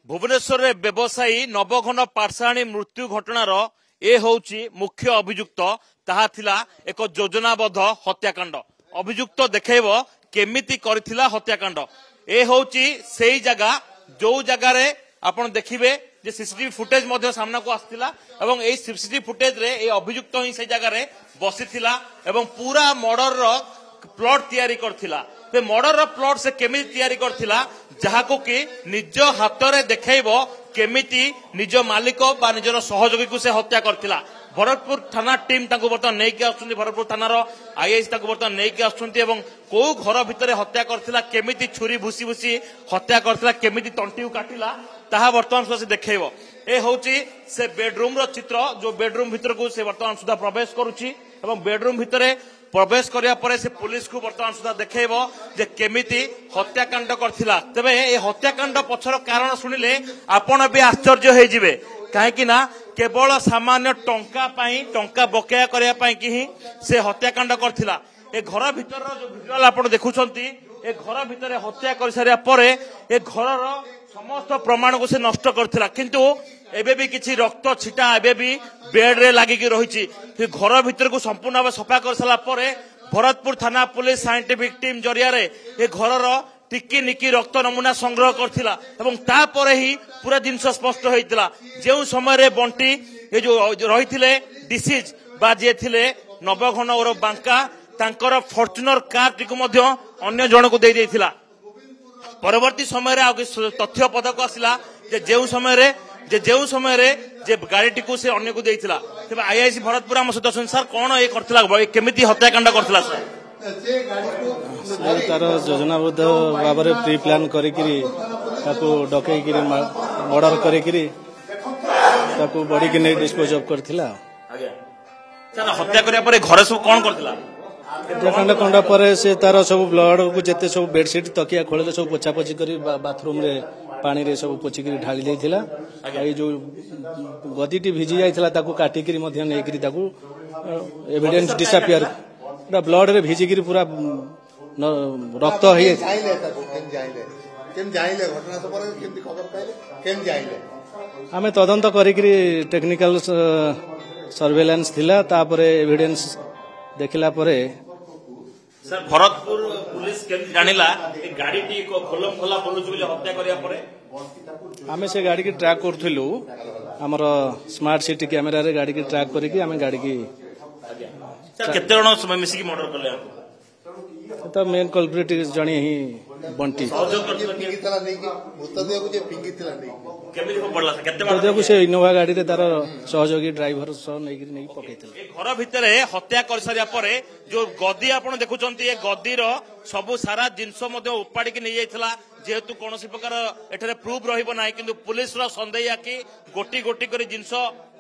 भुवनेश्वर में व्यवसायी नवघन पाठशाणी मृत्यु घटनार ए होउची मुख्य अभियुक्त ताहा थिला एक योजनाबद्ध हत्याकांड। अभियुक्त देखैब केमिति करथिला हत्याकांड। ए होउची सेई जगह जो जगह रे आपण देखिबे जे सीसीटीवी फुटेज मध्य सामना को आस्थिला एवं ए सीसीटीवी फुटेज रे ए अभियुक्त ही से जगह रे बसिथिला एवं पूरा मर्डर रो प्लॉट तैयारी करथिला। ते मर्डर रो प्लॉट से केमिति तैयारी करथिला जहाको कि निज हाथ रे देखैबो केमिति निज मालिक बा निजर सहयोगी को से हत्या करथिला। भरतपुर थाना टीम ताको बर्तमान नै के आछुंती। भरतपुर थानार आईएएस ताको बर्तमान नै के आछुंती एवं को घर भितरे हत्या करथिला, केमिति छुरी भूसी भूसी हत्या करथिला, केमिति तंटी काटिला ताहा बर्तमान सुधा से देखैबो। ए होउची से बेडरूम रो चित्र जो बेडरूम भितर को से बर्तमान सुधा प्रवेश करूची एवं बेडरूम भितरे प्रवेश करिया परे से पुलिस को बर्तमान सुधा देखैबो जे केमिति हत्याकांड करथिला। तबे ए हत्याकांड पछर कारण सुनिले आपण भी आश्चर्य होई जिवे, काहेकि ना केवल सामान्य टंका बकेया करिया पई कि से हत्याकांड करथिला। ए घर भितर जो विजुअल आपण देखुछंती ए घर भितर हत्या कर सारिया परे ए घरर समस्त प्रमाण को से नष्ट करथिला, किंतु एबे भी किछि रक्त छिटा एबे भी बेड रे लागि कि रहिछि। फिर घर भीतर को संपूर्ण भाव सफा कर साला परे भरतपुर थाना पुलिस साइंटिफिक टीम जरिया रे ए घरर टिकी निकी रक्त नमूना संग्रह करथिला एवं ता परे ही पूरा जिंस स्पष्ट होइतिला। जेउ समय रे बंटी ए जो रहिथिले डिसीज बा जे थिले नवघन और बांका तांकर फॉर्च्यूनर कार टिकु मध्य अन्य जण को दे देथिला। परवर्ती समय रे तथ्य पदक आसिला जे जेउ समय रे जे गाड़ी को से अन्य को देथिला। तबे आईआईसी भरतपुर हम सदस्य सर कोन ए करथिला केमिति हत्याकांड करथिला सर? तार योजनाबद्ध भाव में प्री प्लान करिकिरी ताको डकैकिरी मर्डर करिकिरी ताको बॉडी के नै डिस्पोज ऑफ करथिला। आज्ञा सर हत्या करिया परे घर सब कोन करथिला? हत्याकांड कंडा परे से तार सब ब्लड को जेते सब बेडशीट तकिया खोले सब पोछा पोछी करी बाथरूम रे पानी रे सब पोछी करी ढाली देथिला। ए जो गदीटी भिजी जाइथिला ताको काटी करी मध्य नै करी ताको एविडेंस डिसअपियर पूरा ब्लड रे भिजी करी पूरा रक्त है। आमे तदंत करिकरी टेक्निकल सर्वेलेंस थिला तापरे एविडेंस देखिला परे सर भरतपुर पुलिस केमि जानिला ए गाड़ी टी को खोलम खोला बोलुछ बोले हत्या करिया परे आमे से गाड़ी की ट्रैक करथिलु। हमर स्मार्ट सिटी कैमरा रे गाड़ी की ट्रैक करिकि आमे गाड़ी की सर केते जण समय मिसी की मर्डर करले तो मेन कल्प्रिट जणी ही बंटी मृतदेह से इनोवा गाड़ी रे तार सहयोगी ड्राइवर सह नै पकैथिला। घर भितर हत्या कर सारिया परे जो गदी आपण देखुचंती ए गदीर सबु सारा जिंस मध्य उपाड़ी के नै जाइथिला। जेहेतु कोनोसी प्रकार एठारे प्रूफ रहिबो नाही, किंतु पुलिस रो संदेह कि गोटी गोटी करी जिंस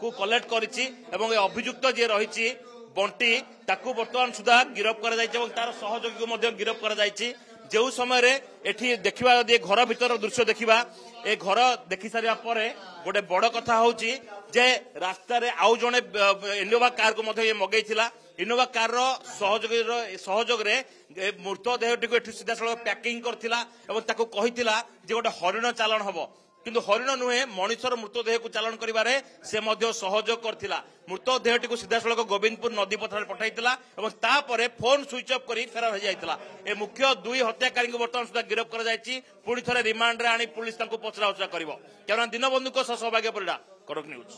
को कलेक्ट करिछि एवं ए अभियुक्त जे रहिछि बंटी ताकू वर्तमान सुधा गिरफ करा जायछि एवं तार सहयोगी को मध्य गिरफ करा जायछि। जो समय रे एठी देखिबा यदि घर भीतर दृश्य देखिबा ए घर देखि सारिया परे गोटे बड़ कथा होउची जे रास्ता रे आउ जणे इनोवा कार को मध्य मगैथिला। इनोवा कार रो सहयोग रे मृतदेहटी को एठी सीधा सळग पैकिंग करथिला एवं ताको कहिथिला जे गोटे हरिण चालन हबो, किंतु हरिण नुहे मनुष्यर मृतदेह को चालन करिबारे से मध्य सहयोग करथिला। मृतदेहटी को सीधा सड़क गोविंदपुर नदी पथर पठाइथिला एवं तापरे फोन स्विच ऑफ करी फेरार हो जाइथिला। ए मुख्य दुई हत्याकारी को वर्तमान सुधा गिरफ करा जायछि। पुणी थरे रिमांड रे आनी पुलिस तांको पचरा उचरा करिवो। केवल दीनबंधु को सौभाग्य परिडा कड़क न्यूज।